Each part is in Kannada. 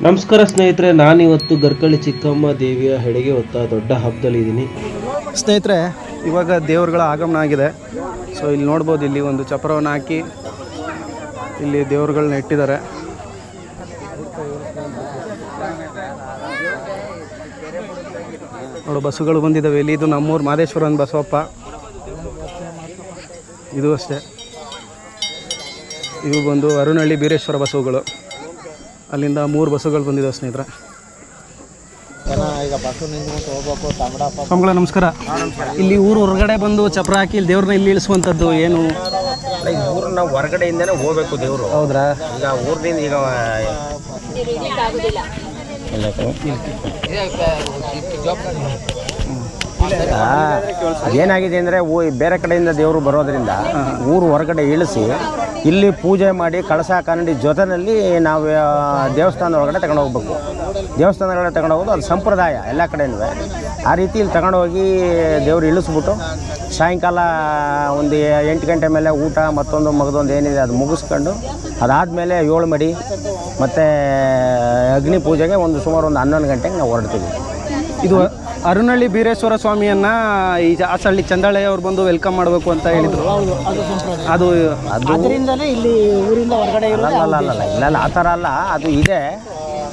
ನಮಸ್ಕಾರ ಸ್ನೇಹಿತರೆ, ನಾನಿವತ್ತು ಗರ್ಕಳ್ಳಿ ಚಿಕ್ಕಮ್ಮ ದೇವಿಯ ಹೆಡೆಗೆ ಹೊತ್ತ ದೊಡ್ಡ ಹಬ್ಬದಲ್ಲಿದ್ದೀನಿ. ಸ್ನೇಹಿತರೆ, ಇವಾಗ ದೇವರುಗಳ ಆಗಮನ ಆಗಿದೆ. ಸೊ ಇಲ್ಲಿ ನೋಡ್ಬೋದು, ಇಲ್ಲಿ ಒಂದು ಚಪ್ರವನ್ನು ಹಾಕಿ ಇಲ್ಲಿ ದೇವರುಗಳನ್ನ ಇಟ್ಟಿದ್ದಾರೆ. ನೋಡು, ಬಸ್ಸುಗಳು ಬಂದಿದ್ದಾವೆ ಇಲ್ಲಿ. ಇದು ನಮ್ಮೂರು ಮಾದೇಶ್ವರನ ಬಸವಪ್ಪ. ಇದು ಅಷ್ಟೇ, ಇವು ಬಂದು ಅರುನಹಳ್ಳಿ ಬೀರೇಶ್ವರ ಬಸವುಗಳು. ಅಲ್ಲಿಂದ 3 ಬಸ್ಸುಗಳು ಬಂದಿದ್ದಾವೆ ಸ್ನೇಹಿತರೆ. ಸ್ವಾಮಿಗಳ ನಮಸ್ಕಾರ. ಇಲ್ಲಿ ಊರು ಹೊರಗಡೆ ಬಂದು ಚಪ್ರ ಹಾಕಿ ಇಲ್ಲಿ ದೇವ್ರನ್ನ ಇಲ್ಲಿ ಇಳಿಸುವಂಥದ್ದು ಏನು? ಊರು ನಾವು ಹೊರಗಡೆಯಿಂದನೇ ಹೋಗ್ಬೇಕು ದೇವರು. ಹೌದ್ರಾ? ಈಗ ಊರಿನಿಂದ ಈಗ ಏನಾಗಿದೆ ಅಂದರೆ ಬೇರೆ ಕಡೆಯಿಂದ ದೇವರು ಬರೋದ್ರಿಂದ ಊರು ಹೊರಗಡೆ ಇಳಿಸಿ ಇಲ್ಲಿ ಪೂಜೆ ಮಾಡಿ ಕಳಸ ಕನ್ನಡಿ ಜೊತೆಯಲ್ಲಿ ನಾವು ದೇವಸ್ಥಾನದ ಒಳಗಡೆ ತಗೊಂಡು ಹೋಗ್ಬೇಕು. ದೇವಸ್ಥಾನದ ಒಳಗಡೆ ತಗೊಂಡು ಹೋಗೋದು ಅದು ಸಂಪ್ರದಾಯ ಎಲ್ಲ ಕಡೆಯೂ. ಆ ರೀತಿ ಇಲ್ಲಿ ತಗೊಂಡೋಗಿ ದೇವರು ಇಳಿಸ್ಬಿಟ್ಟು ಸಾಯಂಕಾಲ ಒಂದು 8 ಗಂಟೆ ಮೇಲೆ ಊಟ ಮತ್ತೊಂದು ಮಗದೊಂದು ಏನಿದೆ ಅದು ಮುಗಿಸ್ಕೊಂಡು ಅದಾದಮೇಲೆ 7 ಮಡಿ ಮತ್ತು ಅಗ್ನಿ ಪೂಜೆಗೆ ಸುಮಾರು ಒಂದು 11 ಗಂಟೆಗೆ ನಾವು ಹೊರಡ್ತೀವಿ. ಇದು ಅರುನಹಳ್ಳಿ ಬೀರೇಶ್ವರ ಸ್ವಾಮಿಯನ್ನು ಈ ಜಾಸಹಳ್ಳಿ ಚಂದಾಳೆ ಅವ್ರು ಬಂದು ವೆಲ್ಕಮ್ ಮಾಡಬೇಕು ಅಂತ ಹೇಳಿದರು. ಅದು ಅದರಿಂದಲೇ ಇಲ್ಲಿ ಊರಿಂದ ಹೊರಗಡೆ ಇಲ್ಲ ಆ ಥರ ಅಲ್ಲ, ಅದು ಇದೆ.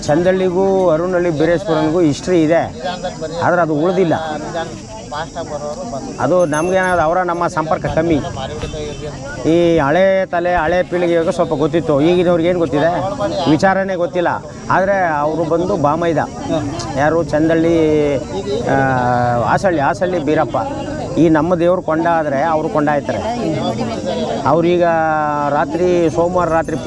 ಚಂದಳ್ಳಿಗೂ ಅರುನಹಳ್ಳಿ ಬೀರೇಶ್ವರನಿಗೂ ಹಿಸ್ಟ್ರಿ ಇದೆ, ಆದರೆ ಅದು ಉಳಿದಿಲ್ಲ. ಅದು ನಮಗೇನಾದ್ರು ಅವರ ನಮ್ಮ ಸಂಪರ್ಕ ಕಮ್ಮಿ. ಈ ಹಳೆ ಹಳೆ ಪೀಳಿಗೆಗೆ ಸ್ವಲ್ಪ ಗೊತ್ತಿತ್ತು, ಈಗಿನವ್ರಿಗೆ ಏನು ಗೊತ್ತಿದೆ ವಿಚಾರನೇ ಗೊತ್ತಿಲ್ಲ. ಆದರೆ ಅವರು ಬಂದು ಬಾಮೈದ ಯಾರು ಚಂದಳ್ಳಿ ಹಾಸಳ್ಳಿ ಬೀರಪ್ಪ. ಈ ನಮ್ಮ ದೇವ್ರು ಕೊಂಡ ಆದರೆ ಅವರು ಕೊಂಡ ಆಯ್ತಾರೆ. ಅವ್ರೀಗ ರಾತ್ರಿ ಸೋಮವಾರ ರಾತ್ರಿ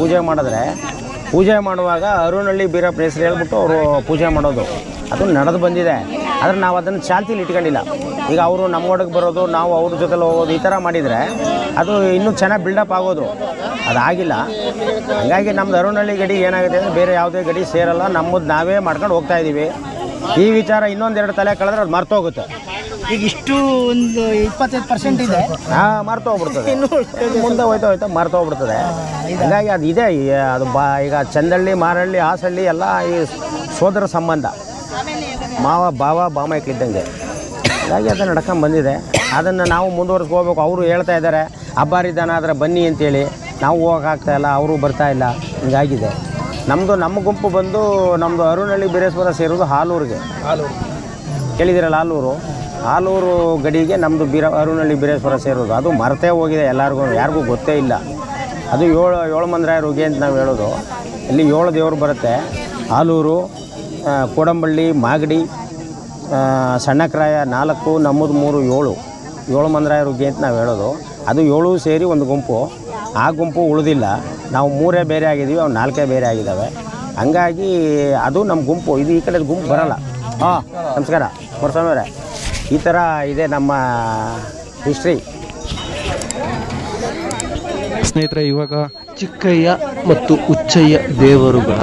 ಪೂಜೆ ಮಾಡುವಾಗ ಅರುನಹಳ್ಳಿ ಬೀರಪ್ಪ ಹೆಸರು ಹೇಳ್ಬಿಟ್ಟು ಅವರು ಪೂಜೆ ಮಾಡೋದು ಅದು ನಡೆದು ಬಂದಿದೆ. ಆದರೆ ನಾವು ಅದನ್ನು ಚಾಲ್ತಿಲಿ ಇಟ್ಕೊಂಡಿಲ್ಲ. ಈಗ ಅವರು ನಮ್ಮ ಒಳಗೆ ಬರೋದು, ನಾವು ಅವ್ರ ಜೊತೆಲಿ ಹೋಗೋದು, ಈ ಥರ ಮಾಡಿದರೆ ಅದು ಇನ್ನೂ ಚೆನ್ನಾಗಿ ಬಿಲ್ಡಪ್ ಆಗೋದು. ಅದಾಗಿಲ್ಲ. ಹಾಗಾಗಿ ನಮ್ಮದು ಅರುನಹಳ್ಳಿ ಗಡಿ ಏನಾಗುತ್ತೆ ಅಂದರೆ ಬೇರೆ ಯಾವುದೇ ಗಡಿ ಸೇರಲ್ಲ, ನಮ್ಮದು ನಾವೇ ಮಾಡ್ಕೊಂಡು ಹೋಗ್ತಾಯಿದ್ದೀವಿ. ಈ ವಿಚಾರ ಇನ್ನೊಂದೆರಡು ತಲೆ ಕಳೆದ್ರೆ ಅದು ಮರ್ತೋಗುತ್ತೆ. ಈಗ ಇಷ್ಟು ಒಂದು 25% ಇದೆ, ಮರ್ತೋಗ್ಬಿಡ್ತದೆ. ಮುಂದೆ ಹೋಯ್ತಾ ಮರ್ತೋಗ್ಬಿಡ್ತದೆ. ಹಾಗಾಗಿ ಅದು ಇದೆ. ಅದು ಈಗ ಚಂದಳ್ಳಿ ಮಾರಳ್ಳಿ ಹಾಸಳ್ಳಿ ಎಲ್ಲ ಈ ಸೋದರ ಸಂಬಂಧ, ಮಾವ ಭಾವ ಬಾಮೈಕ್ಲಿದ್ದಂಗೆ. ಹಾಗಾಗಿ ಅದು ನಡ್ಕೊಂಡು ಬಂದಿದೆ. ಅದನ್ನು ನಾವು ಮುಂದುವರಿಸ್ಕೋಬೇಕು. ಅವರು ಹೇಳ್ತಾ ಇದ್ದಾರೆ ಹಬ್ಬಾರಿದ್ದಾನ ಆದರೆ ಬನ್ನಿ ಅಂತೇಳಿ, ನಾವು ಹೋಗೋಕ್ಕಾಗ್ತಾಯಿಲ್ಲ, ಅವರು ಬರ್ತಾಯಿಲ್ಲ. ಹಿಂಗಾಗಿದೆ. ನಮ್ಮ ಗುಂಪು ಬಂದು ನಮ್ಮದು ಅರುನಹಳ್ಳಿ ಬೀರೇಶ್ವರ ಸೇರೋದು ಹಾಲೂರಿಗೆ. ಕೇಳಿದಿರಲ್ಲ, ಹಾಲೂರು ಗಡಿಗೆ ನಮ್ಮದು ಅರುನಹಳ್ಳಿ ಬೀರೇಶ್ವರ ಸೇರೋದು. ಅದು ಮರ್ತೇ ಹೋಗಿದೆ ಯಾರಿಗೂ ಗೊತ್ತೇ ಇಲ್ಲ. ಅದು ಏಳು ಮಂದ್ರಾಯ ರುಗೆ ಅಂತ ನಾವು ಹೇಳೋದು. ಇಲ್ಲಿ 7 ದೇವರು ಬರುತ್ತೆ. ಹಾಲೂರು, ಕೋಡಂಬಳ್ಳಿ, ಮಾಗಡಿ, ಸಣ್ಣಕ್ರಾಯ 4, ನಮ್ಮದು 3, 7 ಮಂದ್ರಾಯ ರುಗೆ ಅಂತ ನಾವು ಹೇಳೋದು. ಅದು 7 ಸೇರಿ ಒಂದು ಗುಂಪು. ಆ ಗುಂಪು ಉಳಿದಿಲ್ಲ. ನಾವು 3 ಬೇರೆ ಆಗಿದ್ದೀವಿ, ಅವು 4 ಬೇರೆ ಆಗಿದ್ದಾವೆ. ಹಂಗಾಗಿ ಅದು ನಮ್ಮ ಗುಂಪು. ಇದು ಈ ಕಡೆ ಗುಂಪು ಬರೋಲ್ಲ. ನಮಸ್ಕಾರ ಮುರಸ್ವಾಮಿಯವರೇ. ಈ ಥರ ಇದೆ ನಮ್ಮ ಹಿಸ್ಟ್ರಿ. ಸ್ನೇಹಿತರೆ, ಇವಾಗ ಚಿಕ್ಕಯ್ಯ ಮತ್ತು ಉಚ್ಚಯ್ಯ ದೇವರುಗಳ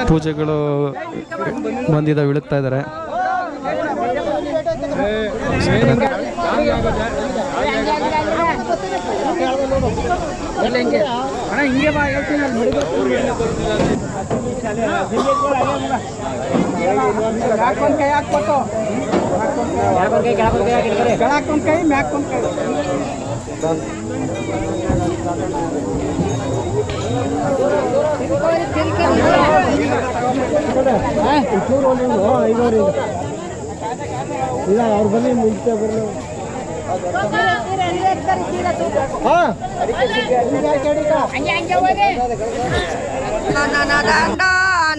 ಪೂಜೆಗಳು ಬಂದಿದ್ದಾವೆ, ಇಳುತ್ತಾ ಇದ್ದಾರೆ. ಅವ್ರು ಬನ್ನಿ ಮುಂಚೆ ಬರಲಿ.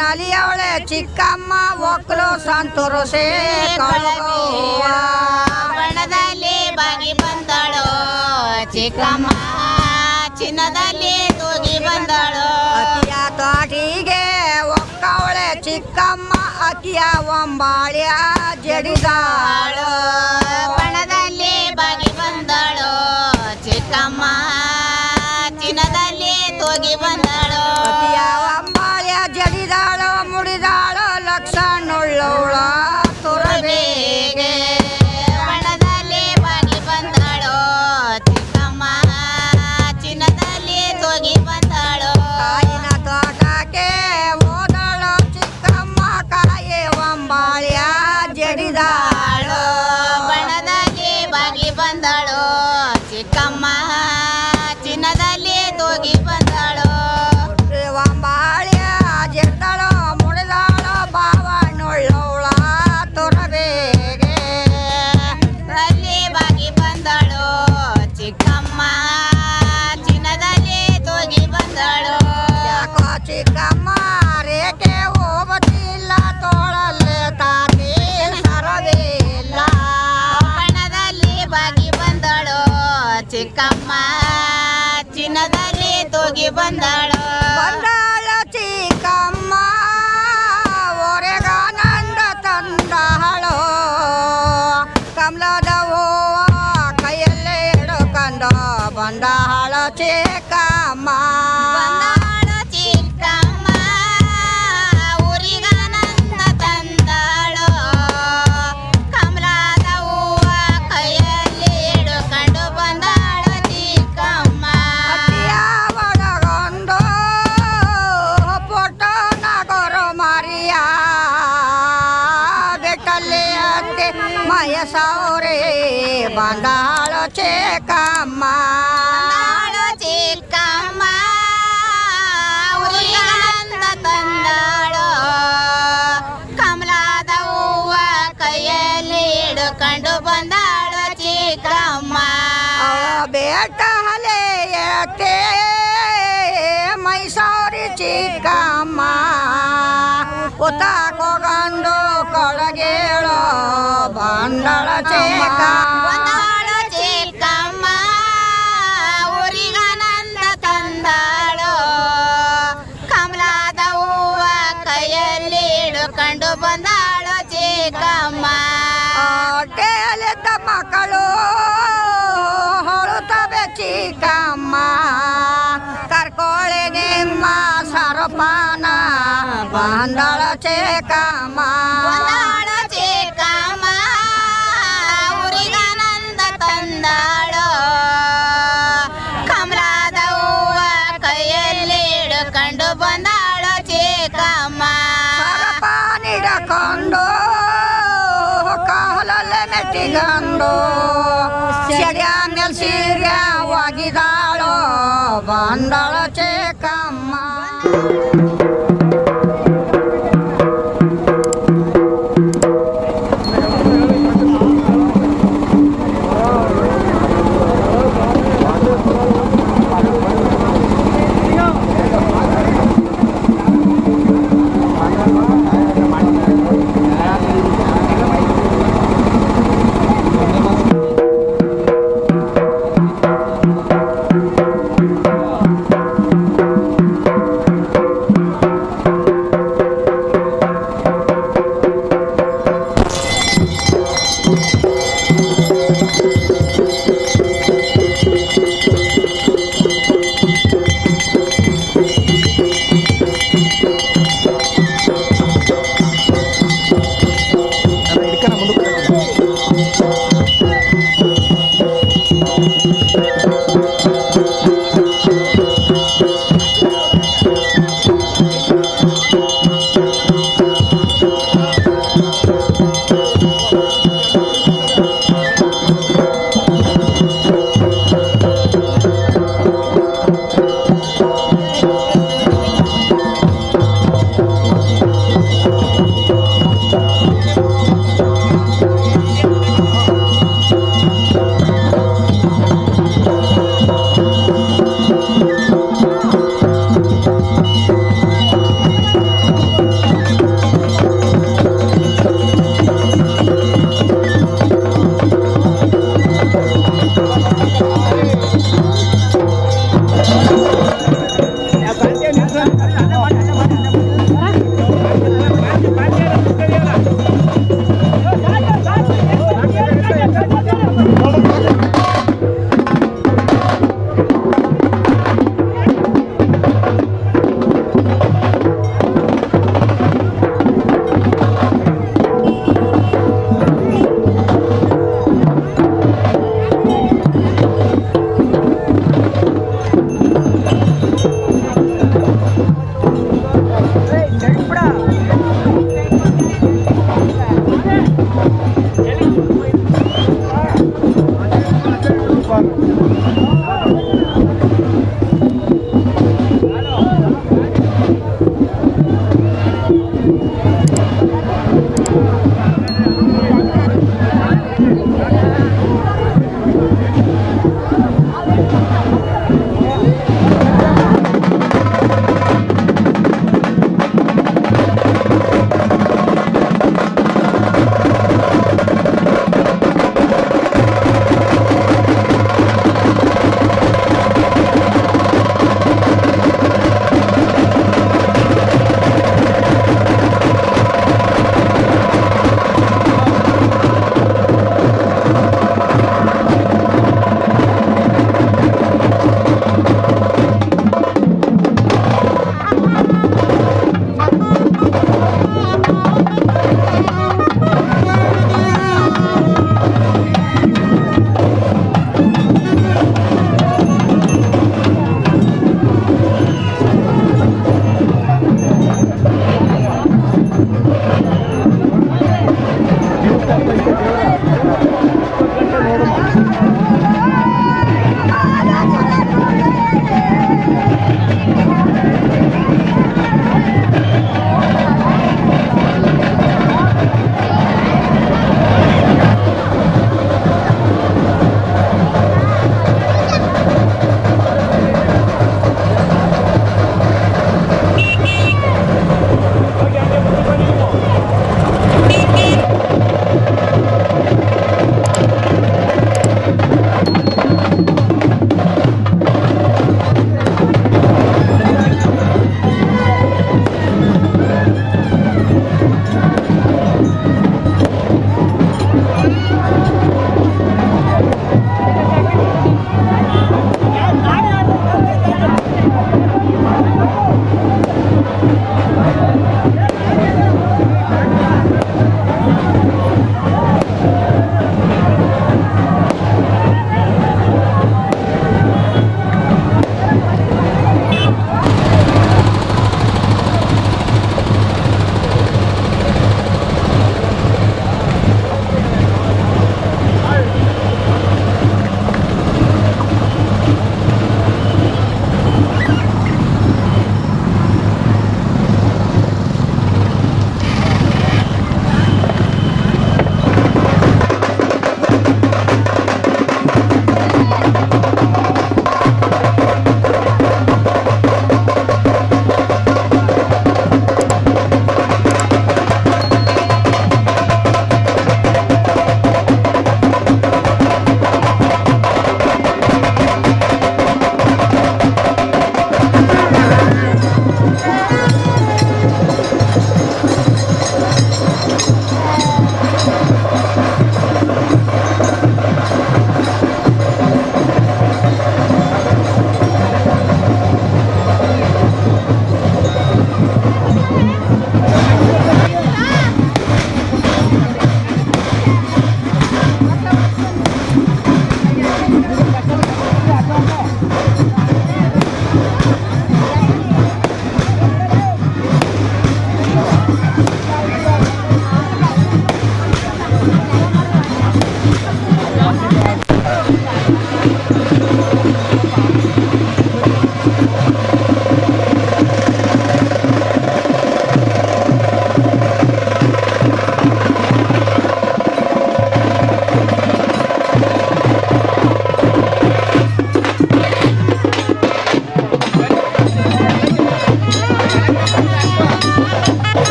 ನಲಿಯವಳೆ ಚಿಕ್ಕಮ್ಮ ಒಕ್ಕಲು ಸಂತೂರು ಬಣದಲ್ಲಿ ಬಗಿ ಬಂದಳು ಚಿಕ್ಕಮ್ಮ, ಚಿನ್ನದಲ್ಲಿ ತೂಗಿ ಬಂದಳು. ಅತಿಯ ತೋಟಿಗೆ ಒಕ್ಕವಳೆ ಚಿಕ್ಕಮ್ಮ, ಅತಿಯ ಒಂಬಾಳ್ಯ ಜಡಿದಾಳು. ಬಣದಲ್ಲಿ ಬಗಿ ಬಂದಳು ಚಿಕ್ಕಮ್ಮ, ಚಿನ್ನದಲ್ಲಿ ತೂಗಿ ಬಂದಳು. ಅತಿಯ ಒಂಬಾಳ್ಯ ಜಡಿದಾಳು, ಮುಡಿದಾಳು ಲಕ್ಷಣುಳ್ಳವಳ ತುರಬೇಗೆ. ಬಣದಲ್ಲಿ ಬಗಿ ಬಂದಳು ಚಿಕ್ಕಮ್ಮ, ಚಿನ್ನದಲ್ಲಿ ತೂಗಿ ಬಂದಳು. ಕಾಯಿನ ತೋಟಕ್ಕೆ ಹೋದಳು ಚಿಕ್ಕಮ್ಮ, ಚಿಕ್ಕಮ್ಮ ಚಿನ್ನದಲ್ಲಿ ತೂಗಿ ಬಂದಾಳು ಚಿಕ್ಕಮ್ಮ ಓರೆಗಾನಂದ ತಂದಾಳು ಕಮಲದ ಹೂವ ಕೈಯಲ್ಲೇ ಹಿಡ್ಕೊಂಡು ಬಂದಾಳು ಚಿಕ್ಕಮ್ಮ ಊರಿಗಾನಂದ ತಂದಾಳು ಕಮಲದ ಹೂವ ಕೈಯಲ್ಲಿ ಹಿಡ್ಕೊಂಡು ಬಂದಾಳು ಚಿಕ್ಕಮ್ಮ ಒಳಗೊಂಡು ಪುಟ್ಟ ನಗರು ಮಾರಿಯ ಬೆಟ್ಟಲ್ಲಿ ಅತ್ತೆ ಮಯಸೌರಿ ಬಂದಾಳು ಚಿಕ್ಕಮ್ಮ ಚಿಕ್ಕಮ್ಮ ಊರಿಗಾನಂದ ತಂದಾಳು ಕಮಲದ ಹೂವ ಕೈಯಲ್ಲಿ ಹಿಡ್ಕೊಂಡು ಬಂದಾಳು ಚಿಕ್ಕಮ್ಮ ಬೇಟ ಹಲೆಯತ್ತೆ ಮೈಸೂರಿ ಚಿಕ್ಕಮ್ಮ ಉತ್ತಾಕೊಂಡು ಕೊಳಗೇಳು ಬಂದಳ ಚಿಕ್ಕಮ್ಮ ಚಿಕ್ಕಮ್ಮ ಊರಿಗಾನಂದ ತಂದಾಳು ಕಮಲದ ಹೂವ ಕೈಯಲ್ಲಿ ಹಿಡ್ಕೊಂಡು ಬಂದಾಳು ಚಿಕ್ಕಮ್ಮ ಹೊಟ್ಟೆಯಲ್ಲಿದ್ದ ಮಕ್ಕಳು ಹೊಳುತ್ತವೆ ಚಿಕ್ಕಮ್ಮ ಕರ್ಕೊಳ್ಳಿ ನಿಮ್ಮ ಸರಪಾನ ಬಂದಳ ಚಿಕ್ಕಮ್ಮ ಚಿಕ್ಕಮ್ಮ ಊರಿಗಾನಂದ ತಂದಾಳು ಕಮಲದ ಹೂವ ಕೈಯಲ್ಲಿ ಹಿಡ್ಕೊಂಡು ಬಂದಾಳು ಚಿಕ್ಕಮ್ಮ ಸರಪಾನಿಡಕೊಂಡು ಕಾಲಲ್ಲೇ ಮೆಟ್ಟಿಗಂಡು ಸೆಡ್ಯ ಮೇಲ್ ಸೀರ್ಯ ಒಗಿದಾಳು ಬಂದಳು ಚಿಕ್ಕಮ್ಮ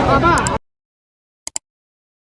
ಬಾಬಾ